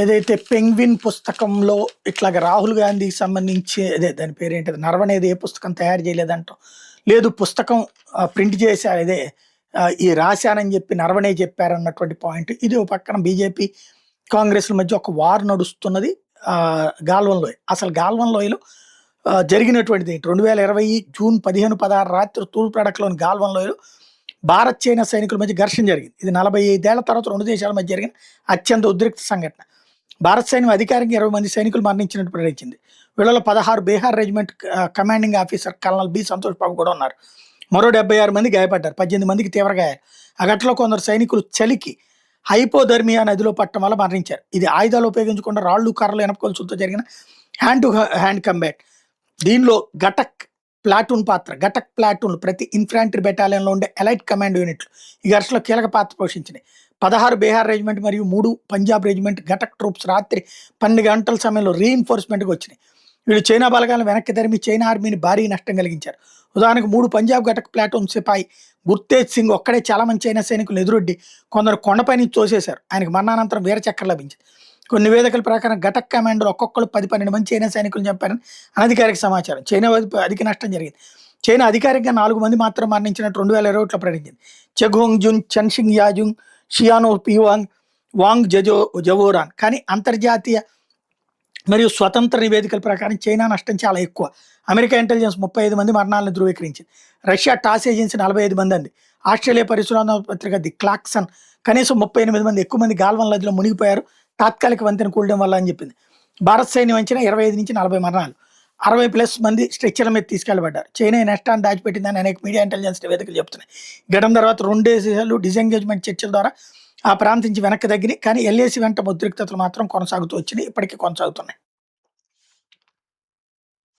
ఏదైతే పెంగ్విన్ పుస్తకంలో ఇట్లాగ రాహుల్ గాంధీకి సంబంధించి అదే దాని పేరేంటిది నరవనేది ఏ పుస్తకం తయారు చేయలేదంటాం. లేదు పుస్తకం ప్రింట్ చేశారు అదే ఈ రాశానని చెప్పి నరవనే చెప్పారన్నటువంటి పాయింట్. ఇది ఒక పక్కన బీజేపీ కాంగ్రెస్ల మధ్య ఒక వార్ నడుస్తున్నది గాల్వన్ లోయ. అసలు గాల్వన్ లోయలో జరిగినటువంటిది 2020 జూన్ 15-16 రాత్రి తూర్పు లడఖ్లోని గాల్వన్ లోయలో భారత్ చైనా సైనికుల మధ్య ఘర్షణ జరిగింది. ఇది 45 ఏళ్ల తర్వాత రెండు దేశాల మధ్య జరిగిన అత్యంత ఉద్రిక్త సంఘటన. భారత సైన్యం అధికారికంగా 20 మంది సైనికులు మరణించినట్టు ప్రకటించింది. వీళ్ళలో 16 Bihar regiment commanding officer colonel B Santosh Babu కూడా ఉన్నారు. మరో 76 మంది గాయపడ్డారు. 18 మందికి తీవ్ర గాయాలు. ఆ ఘటనలో కొందరు సైనికులు చలికి హైపోధర్మియా నదిలో పట్టడం వల్ల మరణించారు. ఇది ఆయుధాలు ఉపయోగించకుండా రాళ్లు కర్రలు ఎనపకొలుసులతో జరిగిన హ్యాండ్ టు హ్యాండ్ కంబాట్. దీనిలో గటక్ ప్లాటూన్ పాత్ర. గటక్ ప్లాటూన్లు ప్రతి ఇన్ఫాంట్రీ బెటాలియన్లో ఉండే ఎలైట్ కమాండ్ యూనిట్లు ఈ ఘర్షణలో కీలక పాత్ర పోషించినాయి. 16 బీహార్ రెజిమెంట్ మరియు 3 పంజాబ్ రెజిమెంట్ గటక్ ట్రూప్స్ రాత్రి 12 గంటల సమయంలో రీఇన్ఫోర్స్మెంట్కి వచ్చినాయి. వీళ్ళు చైనా బలగాలను వెనక్కి తరిమి చైనా ఆర్మీని భారీ నష్టం కలిగించారు. ఉదాహరణకు 3 పంజాబ్ గటక్ ప్లాటూన్ సిపాయి గుర్తేజ్ సింగ్ ఒక్కడే చాలా మంది చైనా సైనికులు ఎదురొడ్డి కొందరు కొండపై నుంచి తోసేశారు. ఆయనకు మరణానంతరం వీరచక్ర లభించింది. కొన్ని నివేదికల ప్రకారం గటక్ కమాండర్ ఒక్కొక్కరు 10-12 మంది చైనా సైనికులు చంపారని అనధికారిక సమాచారం. చైనా అధిక నష్టం జరిగింది. చైనా అధికారికంగా 4 మంది మాత్రం మరణించినట్టు 2021లో ప్రకటించింది. చెగ్హోంగ్ జున్, చన్షింగ్ యాజుంగ్, షియానో పివాంగ్, వాంగ్ జవోరాన్. కానీ అంతర్జాతీయ మరియు స్వతంత్ర నివేదికల ప్రకారం చైనా నష్టం చాలా ఎక్కువ. అమెరికా ఇంటెలిజెన్స్ 35 మంది మరణాలను ధృవీకరించింది. రష్యా టాస్ ఏజెన్సీ 45 మంది అంది. ఆస్ట్రేలియా పరిశోధన పత్రిక ది క్లాక్సన్ కనీసం 38 మంది ఎక్కువ మంది గాల్వన్ నదిలో మునిగిపోయారు తాత్కాలిక వంతెన కూలడం వల్ల అని చెప్పింది. భారత సైన్యం అంచనా 25 నుంచి 40 మరణాలు, 60+ మంది స్ట్రెచ్చర్ల మీద తీసుకెళ్లబడ్డారు. చైనా ఈ నష్టాన్ని దాచిపెట్టిందని అనేక మీడియా ఇంటెలిజెన్స్ నివేదికలు చెప్తున్నాయి. ఘటన తర్వాత 2 దేశాలు డిసెంగేజ్మెంట్ చర్చల ద్వారా ఆ ప్రాంతం నుంచి వెనక్కి తగ్గినాయి. కానీ ఎల్ఏసీ వెంట ఉద్రిక్తతలు మాత్రం కొనసాగుతూ వచ్చినాయి, ఇప్పటికీ కొనసాగుతున్నాయి.